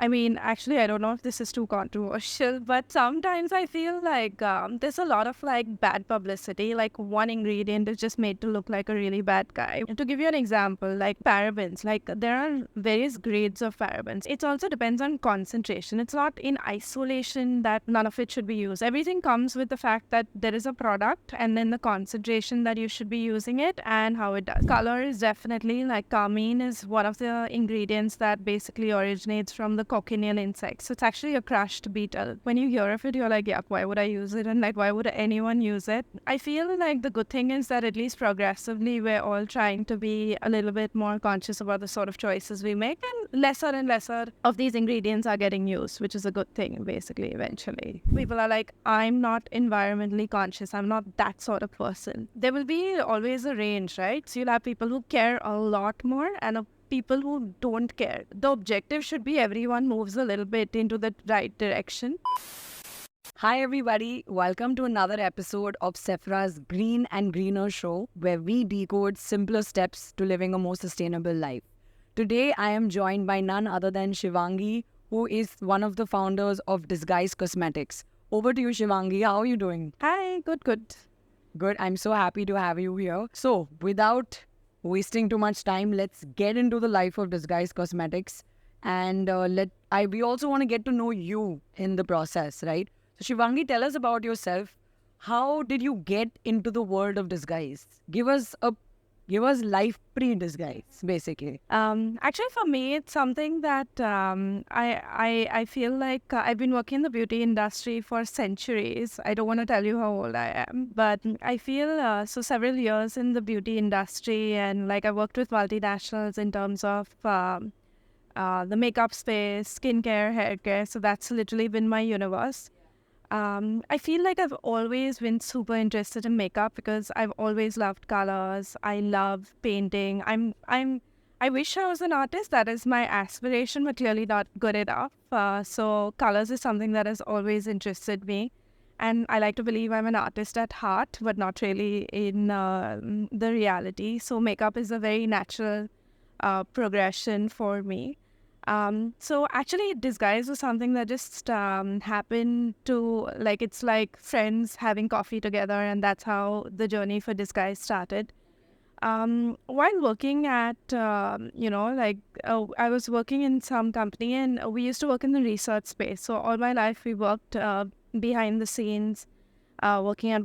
I mean, actually, I don't know if this is too controversial, but sometimes I feel like there's a lot of like bad publicity. Like one ingredient is just made to look like a really bad guy. To give you an example, like parabens, like there are various grades of parabens. It also depends on concentration. It's not in isolation that none of it should be used. Everything comes with the fact that there is a product and then the concentration that you should be using it and how it does. Color is definitely like carmine is one of the ingredients that basically originates from the cochineal insect. So it's actually a crushed beetle. When you hear of it, you're like, yeah, why would I use it? And like, why would anyone use it? I feel like the good thing is that at least progressively, we're all trying to be a little bit more conscious about the sort of choices we make, and lesser of these ingredients are getting used, which is a good thing, basically, eventually. People are like, I'm not environmentally conscious. I'm not that sort of person. There will be always a range, right? So you'll have people who care a lot more and people who don't care. The objective should be everyone moves a little bit into the right direction. Hi everybody, welcome to another episode of Sephira's Green and Greener show, where we decode simpler steps to living a more sustainable life. Today I am joined by none other than Shivangi, who is one of the founders of Disguise Cosmetics. Over to you, Shivangi. How are you doing? Hi, good. Good. I'm so happy to have you here. So, without wasting too much time, let's get into the life of Disguise Cosmetics, and we also want to get to know you in the process, right? So Shivangi, tell us about yourself. How did you get into the world of disguise? Give us life pre-disguise, basically. Actually, for me, it's something that I feel like I've been working in the beauty industry for centuries. I don't want to tell you how old I am, but I feel so several years in the beauty industry, and like I worked with multinationals in terms of the makeup space, skincare, hair care. So that's literally been my universe. I feel like I've always been super interested in makeup because I've always loved colors. I love painting. I wish I was an artist. That is my aspiration, but clearly not good enough. So colors is something that has always interested me. And I like to believe I'm an artist at heart, but not really in the reality. So makeup is a very natural progression for me. So actually, disguise was something that just happened to, like, it's like friends having coffee together, and that's how the journey for disguise started. While working at, I was working in some company, and we used to work in the research space. So all my life, we worked behind the scenes, working at,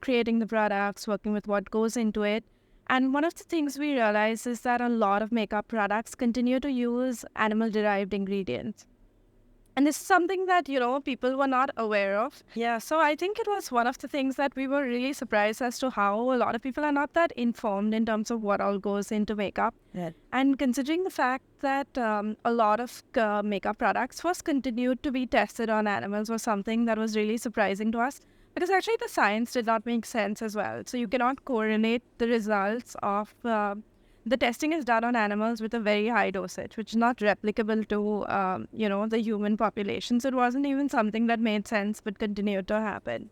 creating the products, working with what goes into it. And one of the things we realize is that a lot of makeup products continue to use animal-derived ingredients. And this is something that, people were not aware of. Yeah, so I think it was one of the things that we were really surprised as to how a lot of people are not that informed in terms of what all goes into makeup. Yeah. And considering the fact that a lot of makeup products first continued to be tested on animals was something that was really surprising to us. Because actually the science did not make sense as well. So you cannot correlate the results of the testing is done on animals with a very high dosage, which is not replicable to, the human population. So it wasn't even something that made sense but continued to happen.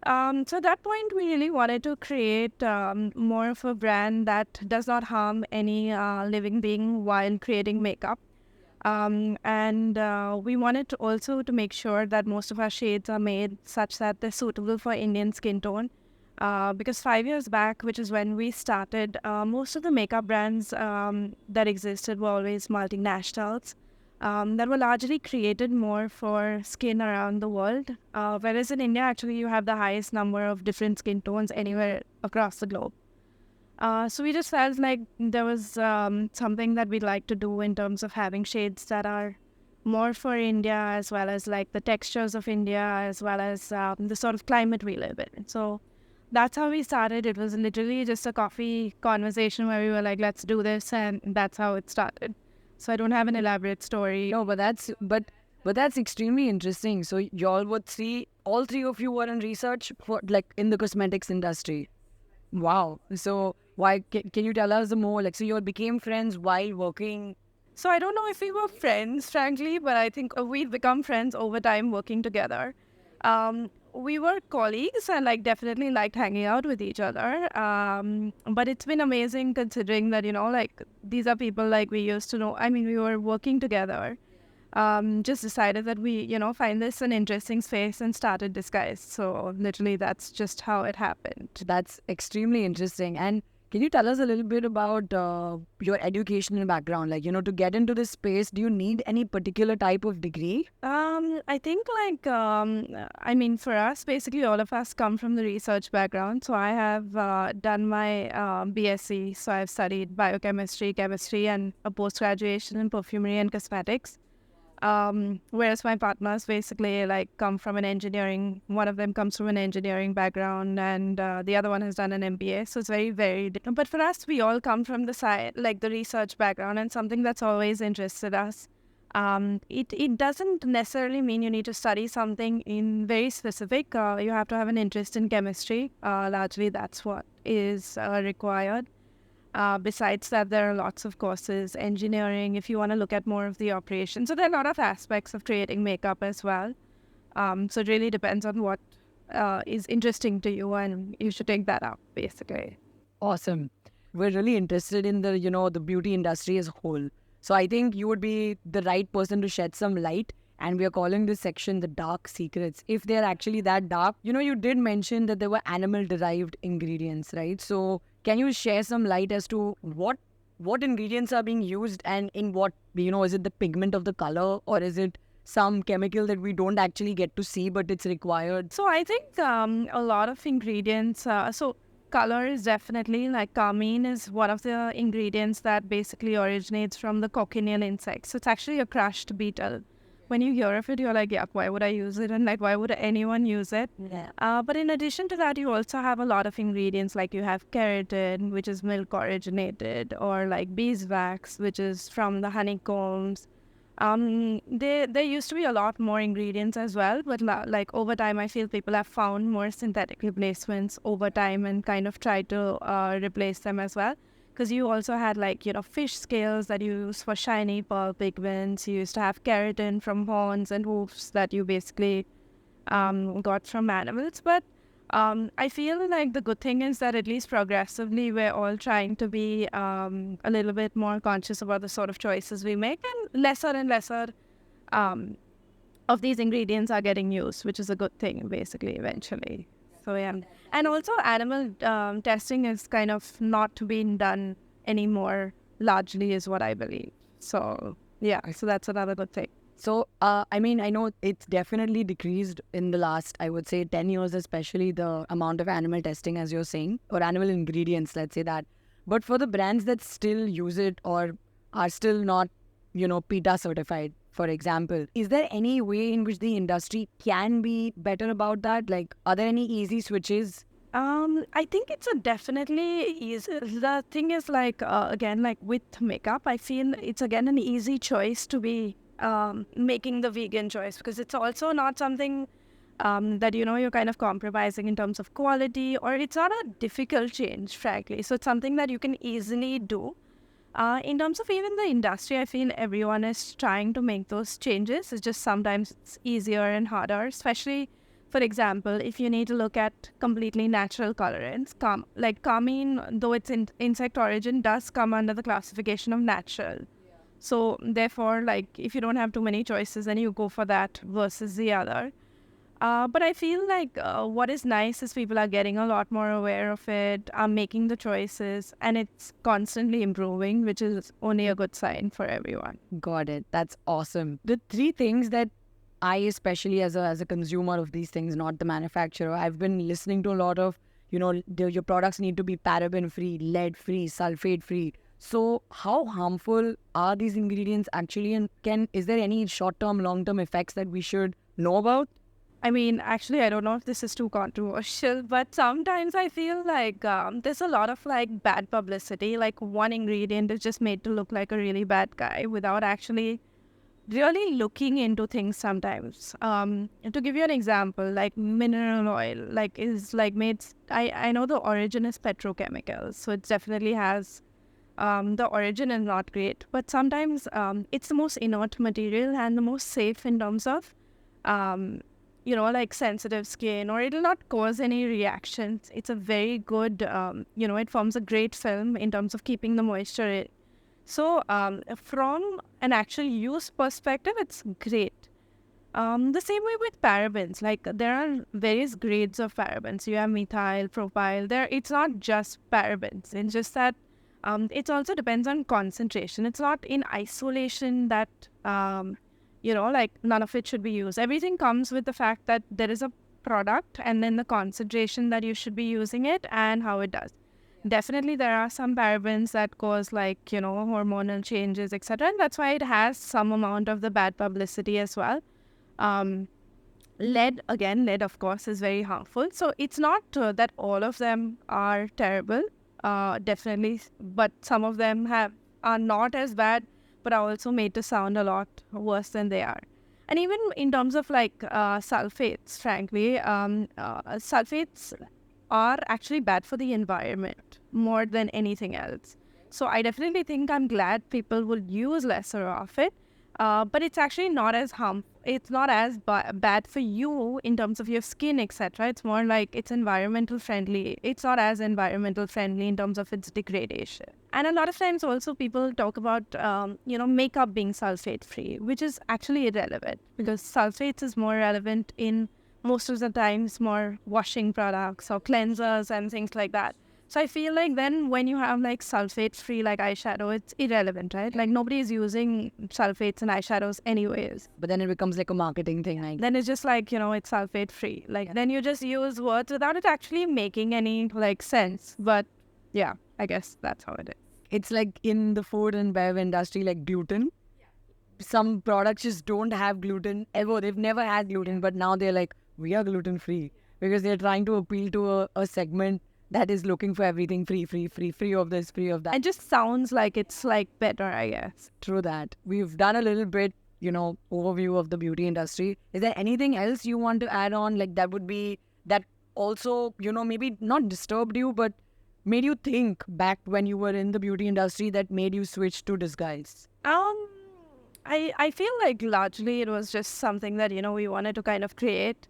So at that point, we really wanted to create more of a brand that does not harm any living being while creating makeup. And we wanted to also to make sure that most of our shades are made such that they're suitable for Indian skin tone. Because 5 years back, which is when we started, most of the makeup brands that existed were always multinationals that were largely created more for skin around the world. Whereas in India, actually, you have the highest number of different skin tones anywhere across the globe. So we just felt like there was something that we'd like to do in terms of having shades that are more for India, as well as like the textures of India, as well as the sort of climate we live in. So that's how we started. It was literally just a coffee conversation where we were like, let's do this, and that's how it started. So I don't have an elaborate story. No, but that's extremely interesting. So y'all were all three of you were in research for like in the cosmetics industry. Wow. So why can you tell us more? Like, so you all became friends while working. So I don't know if we were friends, frankly, but I think we've become friends over time working together. We were colleagues and like definitely liked hanging out with each other. But it's been amazing considering that, like these are people like we used to know. I mean, we were working together. just decided that we, find this an interesting space and started Disguise. So literally, that's just how it happened. That's extremely interesting. And can you tell us a little bit about your educational background? Like, to get into this space, do you need any particular type of degree? I think for us, basically all of us come from the research background. So I have done my BSc. So I've studied biochemistry, chemistry, and a post-graduation in perfumery and cosmetics. Whereas my partners basically come from an engineering. One of them comes from an engineering background, and the other one has done an MBA. So it's very, very different. But for us, we all come from the side, the research background, and something that's always interested us. It doesn't necessarily mean you need to study something in very specific. You have to have an interest in chemistry. Largely, that's what is required. Besides that, there are lots of courses, engineering, if you want to look at more of the operation. So there are a lot of aspects of creating makeup as well. So it really depends on what is interesting to you, and you should take that up, basically. Awesome. We're really interested in the beauty industry as a whole. So I think you would be the right person to shed some light. And we are calling this section the dark secrets. If they're actually that dark, you did mention that there were animal-derived ingredients, right? So can you share some light as to what ingredients are being used, and in what, is it the pigment of the color, or is it some chemical that we don't actually get to see but it's required? So I think a lot of ingredients, color is definitely carmine is one of the ingredients that basically originates from the cochineal insect. So it's actually a crushed beetle. When you hear of it, you're like, yeah, why would I use it? And why would anyone use it? Yeah. But in addition to that, you also have a lot of ingredients, like you have keratin, which is milk originated, or beeswax, which is from the honeycombs. There used to be a lot more ingredients as well, but over time, I feel people have found more synthetic replacements over time and kind of tried to replace them as well. Because you also had fish scales that you use for shiny pearl pigments. You used to have keratin from horns and hoofs that you basically got from animals. But I feel like the good thing is that at least progressively we're all trying to be a little bit more conscious about the sort of choices we make, and lesser of these ingredients are getting used, which is a good thing basically eventually. So yeah, and also animal testing is kind of not being done anymore, largely is what I believe. So yeah, so that's another good thing. So, I know it's definitely decreased in the last, I would say, 10 years, especially the amount of animal testing, as you're saying, or animal ingredients, let's say that. But for the brands that still use it or are still not, PETA-certified, for example, is there any way in which the industry can be better about that? Are there any easy switches? I think it's a definitely easy. The thing is again, with makeup, I feel it's again an easy choice to be making the vegan choice, because it's also not something that you're kind of compromising in terms of quality, or it's not a difficult change, frankly. So it's something that you can easily do. In terms of even the industry, I feel everyone is trying to make those changes. It's just sometimes it's easier and harder, especially, for example, if you need to look at completely natural colorants. Carmine, though it's insect origin, does come under the classification of natural. So therefore, if you don't have too many choices, then you go for that versus the other. But I feel what is nice is people are getting a lot more aware of it, are making the choices, and it's constantly improving, which is only a good sign for everyone. Got it. That's awesome. The three things that I, especially as a consumer of these things, not the manufacturer, I've been listening to a lot of, your products need to be paraben-free, lead-free, sulphate-free. So how harmful are these ingredients actually, and is there any short-term, long-term effects that we should know about? I mean, actually, I don't know if this is too controversial, but sometimes I feel there's a lot of bad publicity. One ingredient is just made to look like a really bad guy without actually really looking into things sometimes. To give you an example, mineral oil, is made. I know the origin is petrochemicals, so it definitely has. The origin is not great, but sometimes it's the most inert material and the most safe in terms of sensitive skin, or it'll not cause any reactions. It's a very good, it forms a great film in terms of keeping the moisture So from an actual use perspective, it's great. The same way with parabens, like there are various grades of parabens. You have methyl, propyl. It's not just parabens. It's just that it also depends on concentration. It's not in isolation that like none of it should be used. Everything comes with the fact that there is a product and then the concentration that you should be using it and how it does. Definitely, there are some parabens that cause hormonal changes, etc. And that's why it has some amount of the bad publicity as well. Um, lead, of course, is very harmful. So it's not that all of them are terrible, definitely, but some of them are not as bad, but are also made to sound a lot worse than they are. And even in terms of sulfates, frankly, sulfates are actually bad for the environment more than anything else. So I definitely think I'm glad people will use lesser of it. But it's actually not as it's not as bad for you in terms of your skin, etc. It's more like it's environmental friendly. It's not as environmental friendly in terms of its degradation. And a lot of times also people talk about, makeup being sulfate free, which is actually irrelevant because sulfates is more relevant in most of the times more washing products or cleansers and things like that. So I feel like then when you have sulfate-free eyeshadow, it's irrelevant, right? Like nobody is using sulfates in eyeshadows anyways. But then it becomes like a marketing thing. Then it's just it's sulfate-free. Then you just use words without it actually making any sense. But yeah, I guess that's how it is. It's like in the food and bev industry, like gluten. Some products just don't have gluten ever. They've never had gluten, but now they're like, we are gluten-free because they're trying to appeal to a segment that is looking for everything free of this, free of that. It just sounds like it's better, I guess. True that. We've done a little bit, overview of the beauty industry. Is there anything else you want to add on? That also, maybe not disturbed you, but made you think back when you were in the beauty industry that made you switch to disguise? I feel like largely it was just something that, we wanted to kind of create.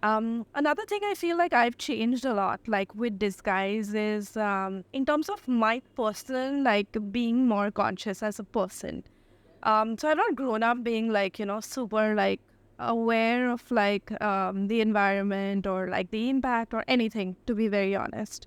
Another thing I feel like I've changed a lot, with disguise is in terms of my personal, being more conscious as a person. So I've not grown up being super aware of the environment or the impact or anything, to be very honest.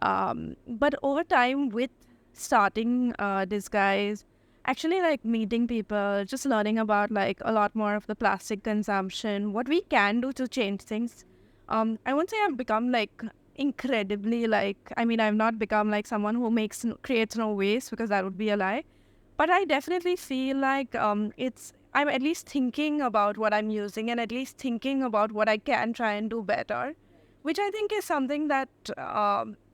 But over time with starting disguise, actually meeting people, just learning about a lot more of the plastic consumption, what we can do to change things. I won't say I've become incredibly I've not become someone who creates no waste, because that would be a lie. But I definitely feel I'm at least thinking about what I'm using and at least thinking about what I can try and do better, which I think is something that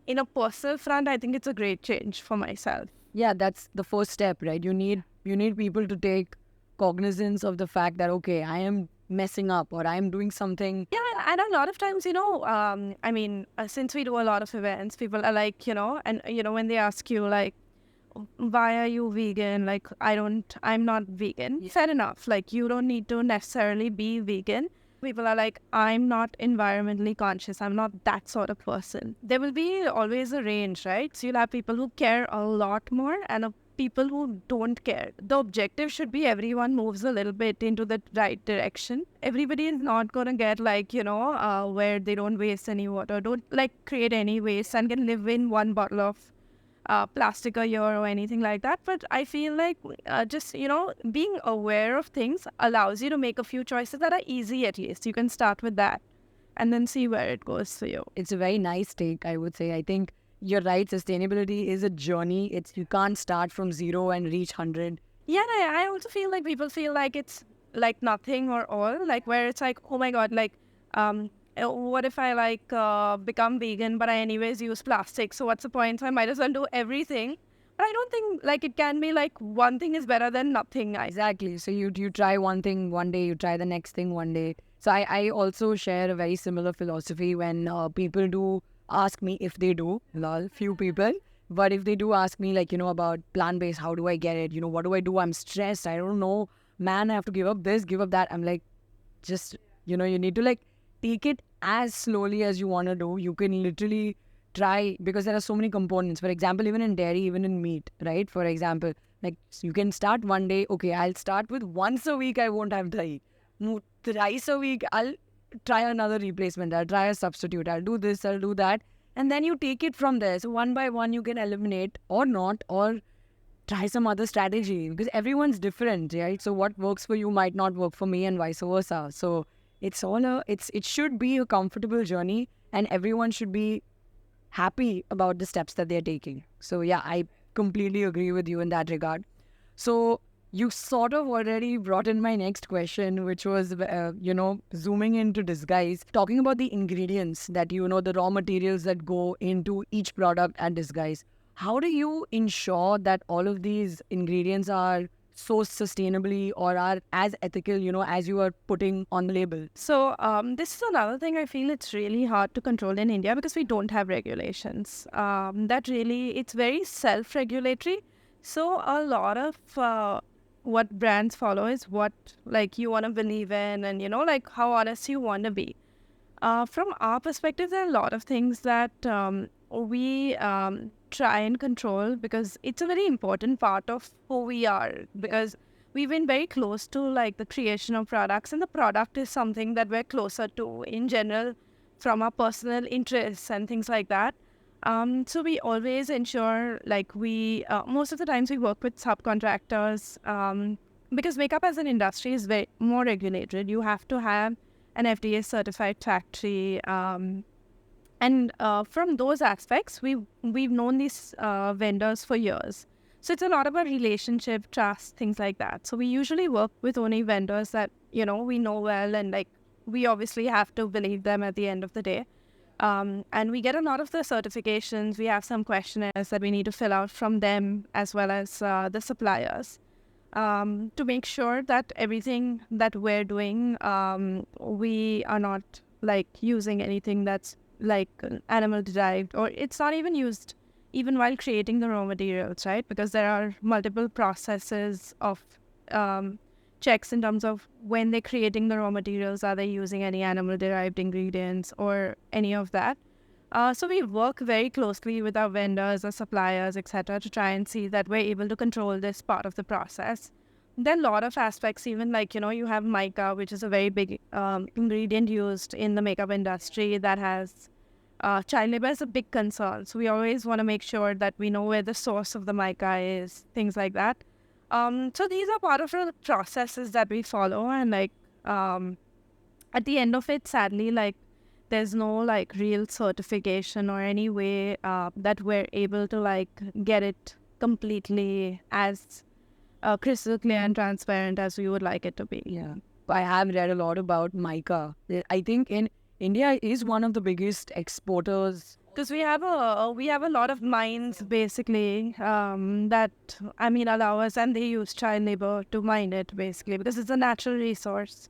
in a personal front, I think it's a great change for myself. Yeah, that's the first step, right? You need people to take cognizance of the fact that, okay, I am messing up or I am doing something. Yeah, and a lot of times, since we do a lot of events, people are when they ask you why are you vegan? I'm not vegan. Yeah. Fair enough. You don't need to necessarily be vegan. People are I'm not environmentally conscious. I'm not that sort of person. There will be always a range, right? So you'll have people who care a lot more and people who don't care. The objective should be everyone moves a little bit into the right direction. Everybody is not going to get where they don't waste any water, don't create any waste and can live in one bottle of plastic a year or anything like that. But I feel just being aware of things allows you to make a few choices that are easy. At least you can start with that and then see where it goes for you. It's a very nice take, I would say. I think you're right, sustainability is a journey. You can't start from 0 and reach 100. Yeah, I also feel people feel it's nothing or all, where it's oh my god, what if I become vegan but I anyways use plastic, so what's the point? So I might as well do everything. But I don't think it can be one thing is better than nothing. Exactly. So you try one thing one day, you try the next thing one day. So I also share a very similar philosophy when people do ask me, if they do, few people, but if they do ask me about plant-based, how do I get it? What do I do? I'm stressed. I don't know, man, I have to give up this, give up that. I'm just, you need to take it as slowly as you want to do. You can literally try, because there are so many components. For example, even in dairy, even in meat, right? For example, like you can start one day, okay, I'll start with once a week I won't have dahi. Thrice a week I'll try another replacement. I'll try a substitute. I'll do this, I'll do that. And then you take it from there. So one by one you can eliminate or not, or try some other strategy, because everyone's different, right? So what works for you might not work for me and vice versa. So it should be a comfortable journey, and everyone should be happy about the steps that they're taking. So yeah, I completely agree with you in that regard. So you sort of already brought in my next question, which was, zooming into disguise, talking about the ingredients that, the raw materials that go into each product at disguise. How do you ensure that all of these ingredients are sourced sustainably or are as ethical, as you are putting on the label? So this is another thing I feel it's really hard to control in India because we don't have regulations. It's very self-regulatory. So a lot of what brands follow is what like you want to believe in, and like how honest you want to be. From our perspective, there are a lot of things that we try and control because it's a very important part of who we are, because we've been very close to like the creation of products, and the product is something that we're closer to in general from our personal interests and things like that. So we always ensure like most of the times we work with subcontractors because makeup as an industry is very more regulated. You have to have an FDA certified factory. And from those aspects, we've known these vendors for years. So it's a lot about relationship, trust, things like that. So we usually work with only vendors that, we know well, and like we obviously have to believe them at the end of the day. And we get a lot of the certifications. We have some questionnaires that we need to fill out from them as well as the suppliers to make sure that everything that we're doing, we are not like using anything that's like animal derived, or it's not even used even while creating the raw materials, right? Because there are multiple processes of checks in terms of when they're creating the raw materials, are they using any animal derived ingredients or any of that. So we work very closely with our vendors or suppliers, etc., to try and see that we're able to control this part of the process. There are a lot of aspects, even like, you have MICA, which is a very big ingredient used in the makeup industry that has child labor is a big concern. So we always want to make sure that we know where the source of the MICA is, things like that. So these are part of the processes that we follow, and like at the end of it, sadly, like there's no like real certification or any way that we're able to like get it completely as crystal clear and transparent as we would like it to be. Yeah, I have read a lot about MICA. I think in India is one of the biggest exporters. Because we have a lot of mines basically that allow us, and they use child labor to mine it basically because it's a natural resource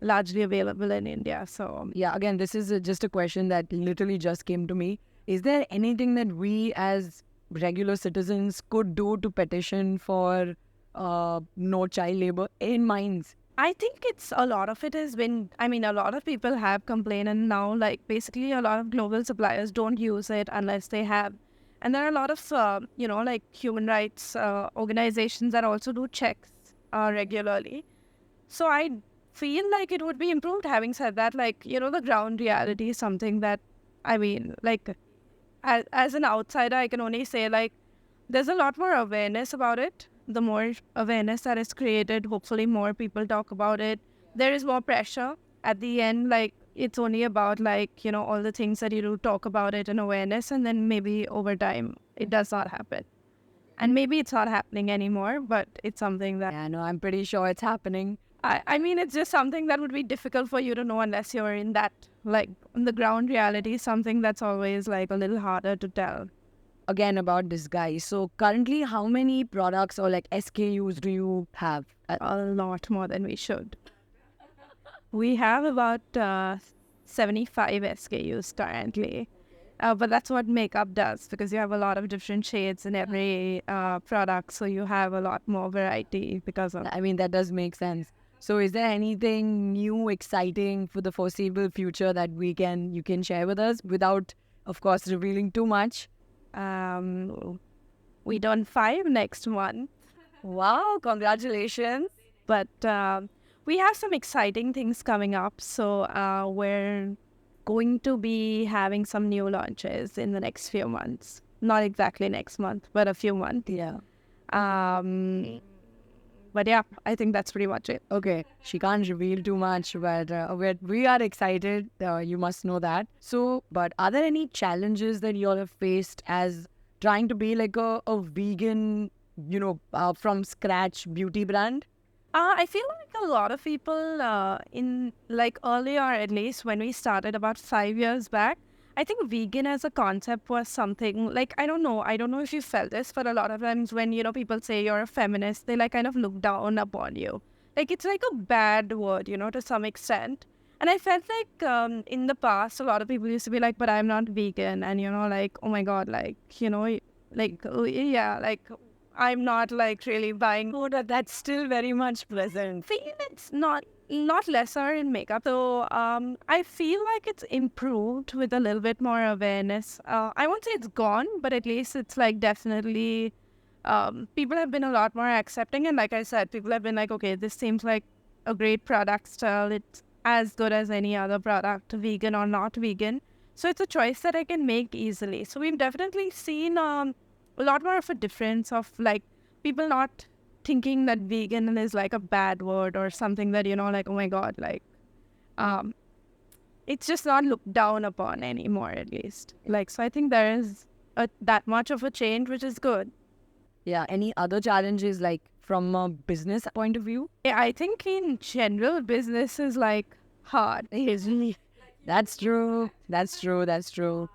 largely available in India. So yeah, again, this is just a question that literally just came to me. Is there anything that we as regular citizens could do to petition for no child labor in mines? I think it's a lot of it has been, a lot of people have complained, and now like basically a lot of global suppliers don't use it unless they have. And there are a lot of, like human rights organizations that also do checks regularly. So I feel like it would be improved. Having said that, like, the ground reality is something that, like as an outsider, I can only say like there's a lot more awareness about it. The more awareness that is created, hopefully more people talk about it. There is more pressure. At the end, like it's only about like, all the things that you do, talk about it and awareness, and then maybe over time it does not happen. And maybe it's not happening anymore, but it's something that... Yeah, no, I'm pretty sure it's happening. It's just something that would be difficult for you to know unless you're in that, like, on the ground reality, something that's always like a little harder to tell. Again, about disguise. So currently, how many products or like SKUs do you have? A lot more than we should. We have about 75 SKUs currently. But that's what makeup does, because you have a lot of different shades in every product. So you have a lot more variety because of... that does make sense. So is there anything new, exciting for the foreseeable future that you can share with us without of course, revealing too much. Um, we done 5 next month. Wow, congratulations. But we have some exciting things coming up. So we're going to be having some new launches in the next few months. Not exactly next month, but a few months. Yeah. But yeah, I think that's pretty much it. Okay, she can't reveal too much, but we are excited. You must know that. So, but are there any challenges that you all have faced as trying to be like a vegan, from scratch beauty brand? I feel like a lot of people in like earlier, at least when we started about 5 years back, I think vegan as a concept was something like I don't know if you felt this, but a lot of times when people say you're a feminist, they like kind of look down upon you. Like it's like a bad word, to some extent. And I felt like in the past, a lot of people used to be like, "But I'm not vegan," and like, "Oh my god, like like oh, yeah, like." I'm not like really buying. Oh, that's still very much present. Feel it's not lesser in makeup. So I feel like it's improved with a little bit more awareness. I won't say it's gone, but at least it's like definitely people have been a lot more accepting. And like I said, people have been like, okay, this seems like a great product still. It's as good as any other product, vegan or not vegan. So it's a choice that I can make easily. So we've definitely seen a lot more of a difference of like people not thinking that vegan is like a bad word or something that like, oh my god, like it's just not looked down upon anymore, at least. Like, so I think there is that much of a change, which is good. Yeah. Any other challenges like from a business point of view? Yeah, I think in general business is like hard. That's true. That's true. That's true.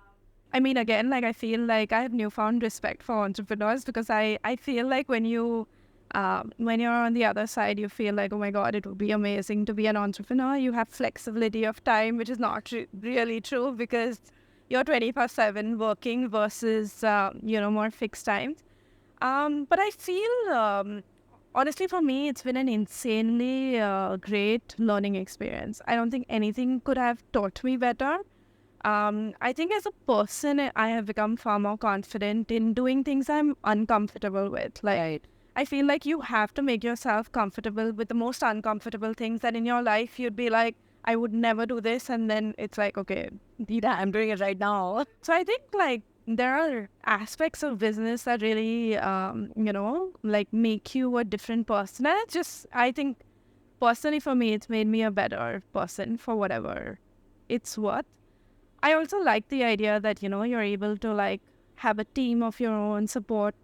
I mean, again, like I feel like I have newfound respect for entrepreneurs because I feel like when you're on the other side, you feel like, oh my God, it would be amazing to be an entrepreneur. You have flexibility of time, which is not really true because you're 24/7 working versus, more fixed times. But I feel, honestly, for me, it's been an insanely great learning experience. I don't think anything could have taught me better. I think as a person, I have become far more confident in doing things I'm uncomfortable with. Like, Right. I feel like you have to make yourself comfortable with the most uncomfortable things that in your life you'd be like, I would never do this. And then it's like, okay. Yeah, I'm doing it right now. So I think like there are aspects of business that really, like make you a different person. And it's just, I think personally for me, it's made me a better person for whatever it's worth. I also like the idea that, you're able to like have a team of your own support,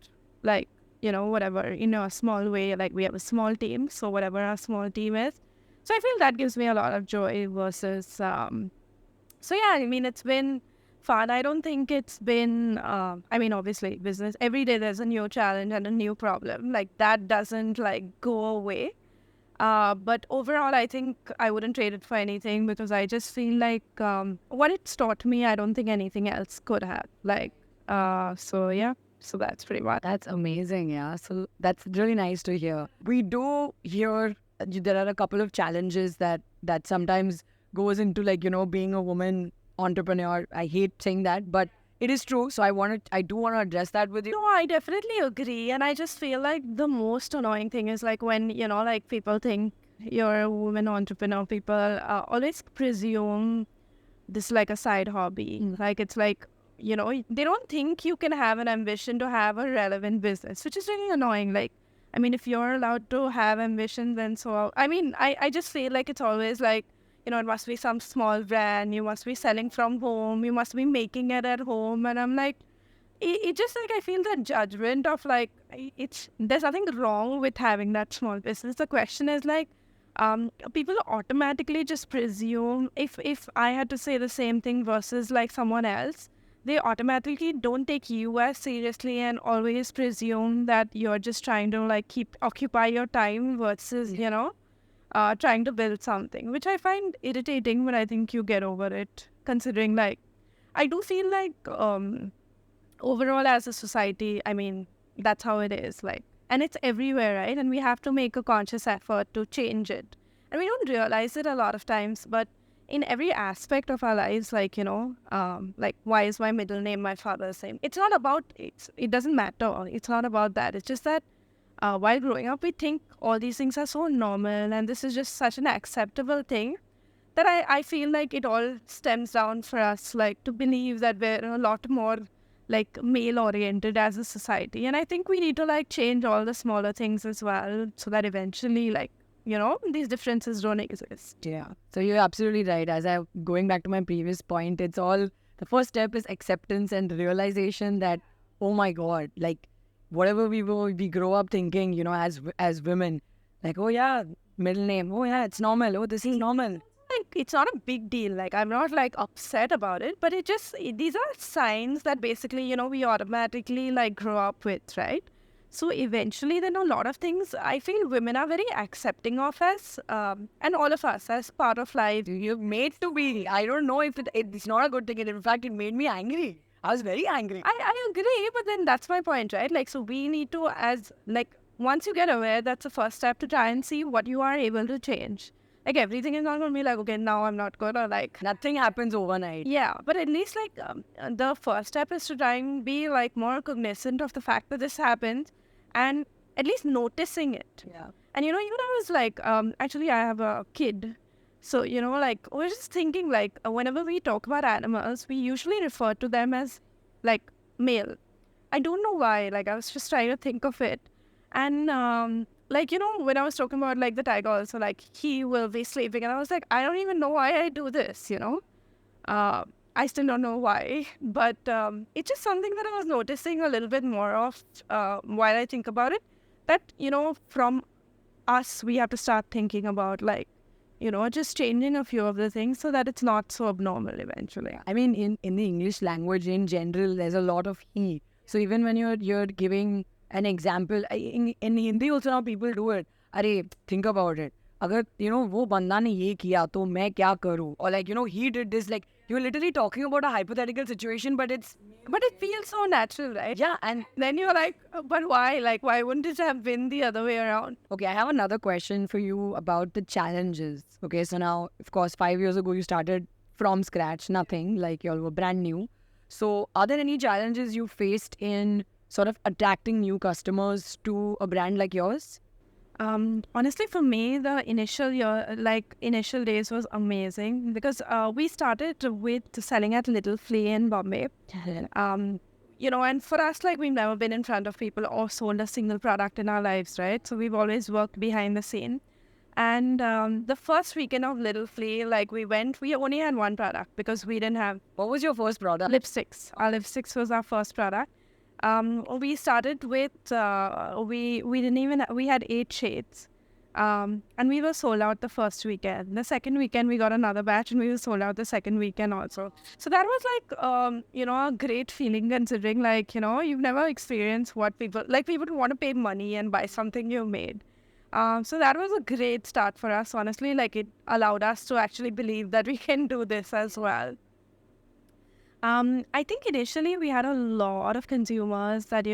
like, whatever, in a small way. Like we have a small team, so whatever our small team is. So I feel that gives me a lot of joy versus, so yeah, I mean, it's been fun. I don't think it's been, I mean, obviously business, every day there's a new challenge and a new problem. Like that doesn't like go away. But overall, I think I wouldn't trade it for anything because I just feel like what it's taught me, I don't think anything else could have. Like, so yeah, so that's pretty much. That's amazing. Yeah. So that's really nice to hear. We do hear there are a couple of challenges that sometimes goes into like, being a woman entrepreneur. I hate saying that, but it is true. So I do want to address that with you. No, I definitely agree. And I just feel like the most annoying thing is like when, like people think you're a woman entrepreneur, people always presume this like a side hobby. Like it's like, they don't think you can have an ambition to have a relevant business, which is really annoying. Like, I mean, if you're allowed to have ambition, then so, I mean, I just feel like it's always like, it must be some small brand, you must be selling from home, you must be making it at home. And I'm like, it just like, I feel that judgment of like, there's nothing wrong with having that small business. The question is like, people automatically just presume if I had to say the same thing versus like someone else, they automatically don't take you as seriously and always presume that you're just trying to like occupy your time versus, trying to build something, which I find irritating, but I think you get over it considering like, I do feel like overall as a society, I mean, that's how it is like, and it's everywhere, right? And we have to make a conscious effort to change it. And we don't realize it a lot of times, but in every aspect of our lives, like, like, why is my middle name my father's name? It's not about, it doesn't matter. It's not about that. It's just that while growing up, we think all these things are so normal and this is just such an acceptable thing that I feel like it all stems down for us, like, to believe that we're a lot more like male oriented as a society. And I think we need to like change all the smaller things as well so that eventually, like, these differences don't exist. Yeah. So you're absolutely right. As I going back to my previous point, it's all the first step is acceptance and realization that, oh my God, like whatever we grow up thinking, as women, like, oh yeah, middle name, oh yeah, it's normal, oh this is normal. Like, it's not a big deal. Like, I'm not like upset about it, but these are signs that basically, we automatically like grow up with, right? So eventually, then a lot of things, I feel women are very accepting of us, and all of us as part of life. You're made to be. I don't know if it's not a good thing. In fact, it made me angry. I was very angry. I agree, but then that's my point, right? Like, so we need to, as like, once you get aware, that's the first step to try and see what you are able to change. Like, everything is not going to be like, okay, now I'm not good, or like, nothing happens overnight. Yeah, but at least like the first step is to try and be like more cognizant of the fact that this happened, and at least noticing it. Yeah. And even I was like, actually, I have a kid. So, like, we're just thinking, like, whenever we talk about animals, we usually refer to them as, like, male. I don't know why. Like, I was just trying to think of it. And, like, when I was talking about, like, the tiger also, like, he will be sleeping. And I was like, I don't even know why I do this, I still don't know why. But it's just something that I was noticing a little bit more of while I think about it. That, from us, we have to start thinking about, like, just changing a few of the things so that it's not so abnormal eventually. I mean, in the English language in general, there's a lot of he. So even when you're giving an example, in Hindi also now people do it. Arey, think about it. Agar, वो बंदा ने ये किया तो मैं क्या करूँ? Or like, he did this. Like, you're literally talking about a hypothetical situation, but it feels so natural, right? Yeah, and then you're like, but why? Like, why wouldn't it have been the other way around? Okay, I have another question for you about the challenges. Okay, so now, of course, 5 years ago, you started from scratch, nothing, like you all were brand new. So are there any challenges you faced in sort of attracting new customers to a brand like yours? Honestly, for me, the initial days was amazing because we started with selling at Little Flea in Bombay. And for us, like, we've never been in front of people or sold a single product in our lives, right? So we've always worked behind the scene. And the first weekend of Little Flea, like, we only had one product because we didn't have... What was your first product? Lipsticks. Our lipsticks was our first product. We started with, we had 8 shades. And we were sold out the first weekend. The second weekend, we got another batch and we were sold out the second weekend also. So that was like, a great feeling considering, like, you've never experienced what people would want to pay money and buy something you made. So that was a great start for us, honestly. Like, it allowed us to actually believe that we can do this as well. I think initially we had a lot of consumers that,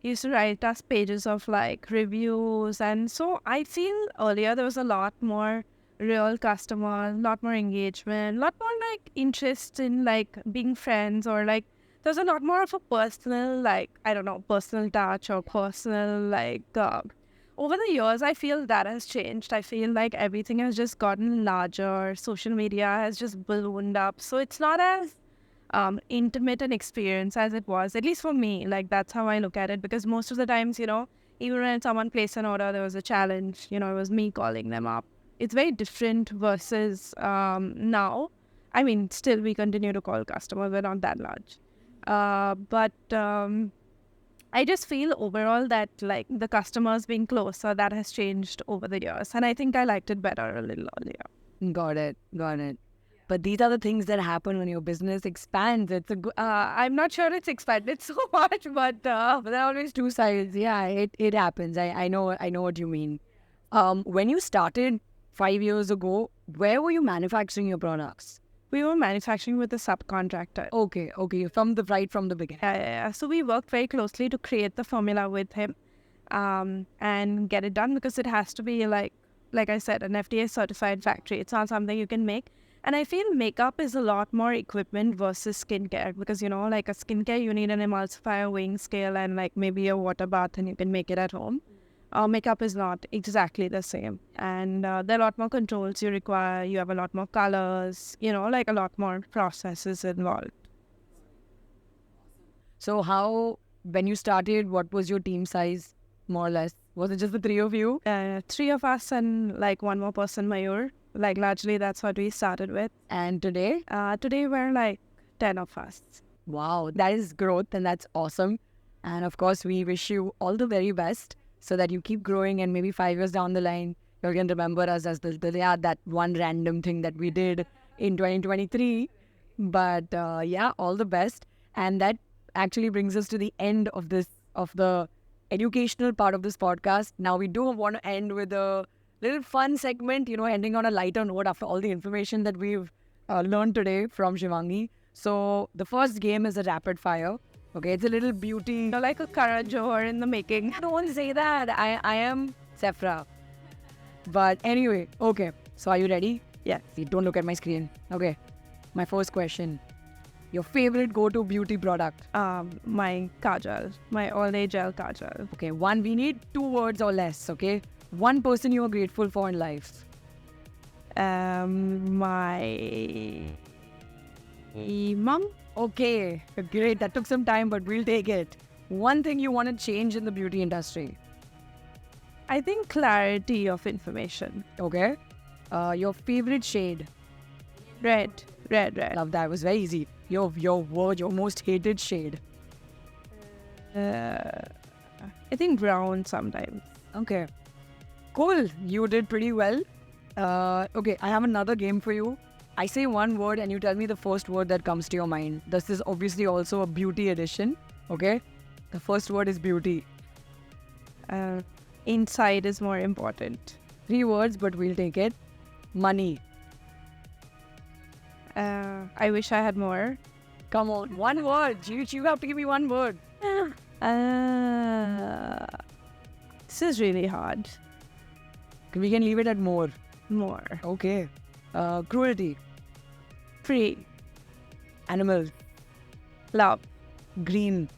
used to write us pages of like reviews. And so I feel earlier there was a lot more real customers, a lot more engagement, a lot more like interest in like being friends, or like there's a lot more of a personal, like, I don't know, personal touch or personal like, over the years, I feel that has changed. I feel like everything has just gotten larger. Social media has just ballooned up. So it's not as intimate an experience as it was, at least for me. Like, that's how I look at it, because most of the times, even when someone placed an order, there was a challenge, it was me calling them up. It's very different versus now. I mean, still we continue to call customers, we're not that large. But I just feel overall that like the customers being closer, that has changed over the years. And I think I liked it better a little earlier. Got it. But these are the things that happen when your business expands. It's a I'm not sure it's expanded so much, but there are always two sides. Yeah, it happens. I know what you mean. When you started 5 years ago, where were you manufacturing your products? We were manufacturing with a subcontractor. Okay, from the beginning. Yeah. So we worked very closely to create the formula with him, and get it done, because it has to be like I said, an FDA certified factory. It's not something you can make. And I feel makeup is a lot more equipment versus skincare because, like a skincare, you need an emulsifier, weighing scale, and like maybe a water bath, and you can make it at home. Makeup is not exactly the same. And there are a lot more controls you require. You have a lot more colors, like a lot more processes involved. So when you started, what was your team size, more or less? Was it just the three of you? Three of us and like one more person, Mayur. Like largely that's what we started with. And today? Today we're like 10 of us. Wow, that is growth and that's awesome. And of course, we wish you all the very best so that you keep growing and maybe 5 years down the line, you're going to remember us as that one random thing that we did in 2023. But all the best. And that actually brings us to the end of the educational part of this podcast. Now, we do want to end with a little fun segment, ending on a lighter note after all the information that we've learned today from Shivangi. So the first game is a rapid fire. Okay, it's a little beauty. You're like a Karan Johar in the making. Don't say that. I am Sephra. But anyway, okay. So are you ready? Yes. Don't look at my screen. Okay. My first question. Your favorite go-to beauty product? My kajal. My all-day gel kajal. Okay, we need 2 words or less, okay? One person you are grateful for in life. My mom. Okay, great. That took some time, but we'll take it. One thing you want to change in the beauty industry? I think clarity of information. Okay. Your favorite shade? Red. Love that. It was very easy. Your most hated shade? I think brown sometimes. Okay. Cool. You did pretty well. Okay, I have another game for you. I say one word and you tell me the first word that comes to your mind. This is obviously also a beauty edition. Okay? The first word is beauty. Inside is more important. 3 words, but we'll take it. Money. I wish I had more. Come on, 1 word. You have to give me 1 word. This is really hard. We can leave it at more. More. Okay. Cruelty. Free. Animal. Love. Green.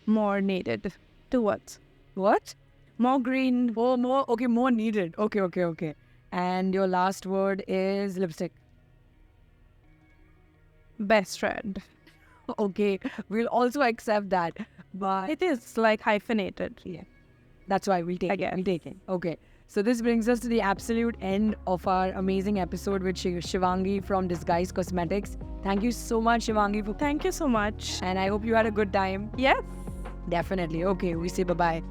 More needed. 2 words. What? More green. Oh, more. Okay, more needed. Okay. And your last word is lipstick. Best friend. Okay, we'll also accept that. But It is like hyphenated. yeah, that's why we'll take I it. guess. We'll take it. Okay. So this brings us to the absolute end of our amazing episode with Shivangi from Disguise Cosmetics. Thank you so much, Shivangi. Thank you so much. And I hope you had a good time. Yes. Definitely. Okay, we say bye-bye.